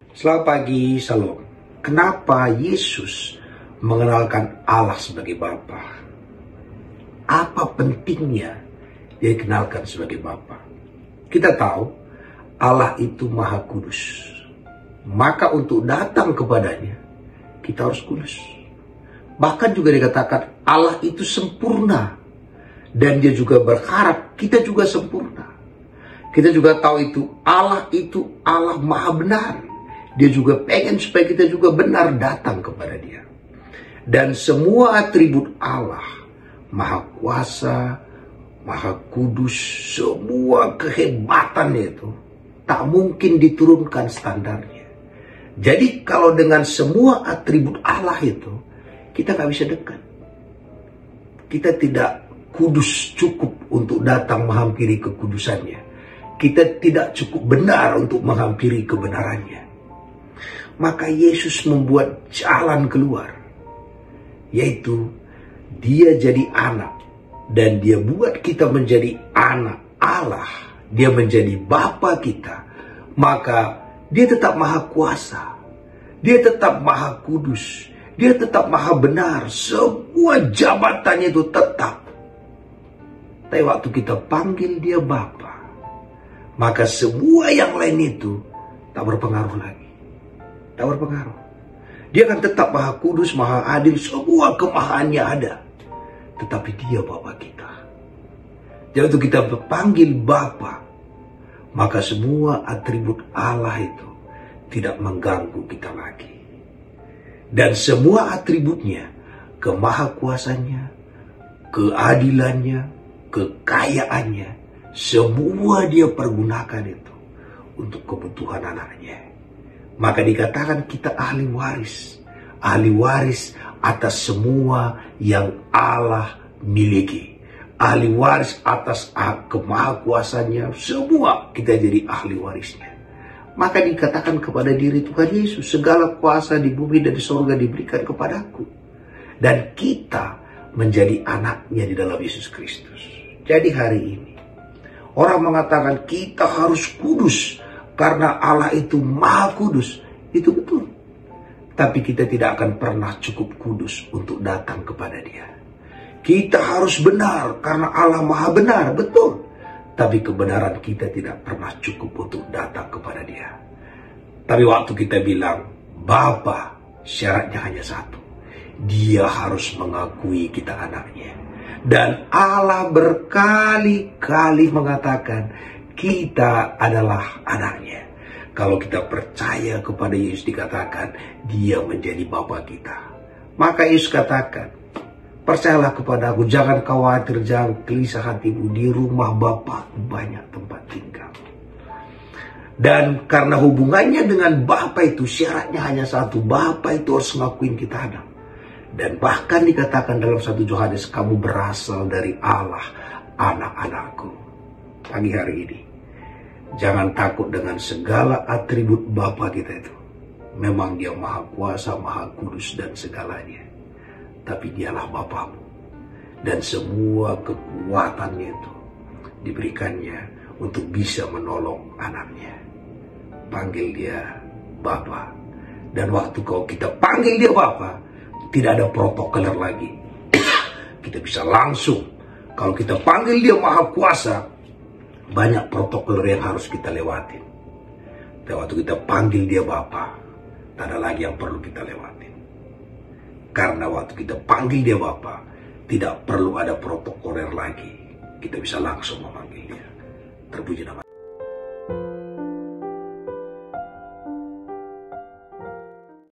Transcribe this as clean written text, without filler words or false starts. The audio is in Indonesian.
Selamat pagi, Salam. Kenapa Yesus mengenalkan Allah sebagai Bapa? Apa pentingnya dia dikenalkan sebagai Bapa? Kita tahu Allah itu Maha Kudus. Maka untuk datang kepadanya, kita harus kudus. Bahkan juga dikatakan Allah itu sempurna. Dan dia juga berharap kita juga sempurna. Kita juga tahu itu Allah Maha benar. Dia juga pengen supaya kita juga benar datang kepada dia. Dan semua atribut Allah, Maha Kuasa, Maha Kudus, semua kehebatannya itu tak mungkin diturunkan standarnya. Jadi kalau dengan semua atribut Allah itu, kita gak bisa dekat. Kita tidak kudus cukup untuk datang menghampiri kekudusannya. Kita tidak cukup benar untuk menghampiri kebenarannya. Maka Yesus membuat jalan keluar, yaitu dia jadi anak, dan dia buat kita menjadi anak Allah. Dia menjadi Bapa kita. Maka dia tetap Maha Kuasa, dia tetap Maha Kudus, dia tetap Maha benar. Semua jabatannya itu tetap. Tapi waktu kita panggil dia Bapa, maka semua yang lain itu tak berpengaruh lagi. Tak berpengaruh. Dia akan tetap Maha Kudus, Maha Adil, semua kemahaannya ada. Tetapi dia Bapa kita. Jadi waktu kita panggil Bapa, maka semua atribut Allah itu tidak mengganggu kita lagi. Dan semua atributnya, kemahakuasannya, keadilannya, kekayaannya, semua dia pergunakan itu untuk kebutuhan anaknya. Maka dikatakan kita ahli waris atas semua yang Allah miliki, ahli waris atas kemahakuasannya, semua kita jadi ahli warisnya. Maka dikatakan kepada diri Tuhan Yesus, segala kuasa di bumi dan di surga diberikan kepadaku. Dan kita menjadi anaknya di dalam Yesus Kristus. Jadi hari ini, orang mengatakan kita harus kudus karena Allah itu Maha Kudus. Itu betul. Tapi kita tidak akan pernah cukup kudus untuk datang kepada dia. Kita harus benar karena Allah Maha benar. Betul. Tapi kebenaran kita tidak pernah cukup untuk datang kepada dia. Tapi waktu kita bilang Bapa, syaratnya hanya satu. Dia harus mengakui kita anaknya. Dan Allah berkali-kali mengatakan kita adalah anaknya. Kalau kita percaya kepada Yesus, dikatakan dia menjadi Bapa kita. Maka Yesus katakan, percayalah kepada aku, jangan khawatir, jangan gelisah hatimu, di rumah Bapa banyak tempat tinggal. Dan karena hubungannya dengan Bapa itu syaratnya hanya satu, Bapa itu harus ngakuin kita anak. Dan bahkan dikatakan dalam 1 Yohanes, kamu berasal dari Allah, anak-anakku. Pagi hari ini, jangan takut dengan segala atribut Bapa kita itu. Memang dia Maha Kuasa, Maha Kudus dan segalanya. Tapi dialah Bapamu. Dan semua kekuatannya itu diberikannya untuk bisa menolong anaknya. Panggil dia Bapa. Dan waktu kita panggil dia Bapa, tidak ada protokoler lagi. Kita bisa langsung. Kalau kita panggil dia Maha Kuasa, banyak protokol yang harus kita lewatin. Dan waktu kita panggil dia Bapa, tak ada lagi yang perlu kita lewatin. Karena waktu kita panggil dia Bapa, tidak perlu ada protokoler lagi. Kita bisa langsung memanggil dia. Terpuji nama.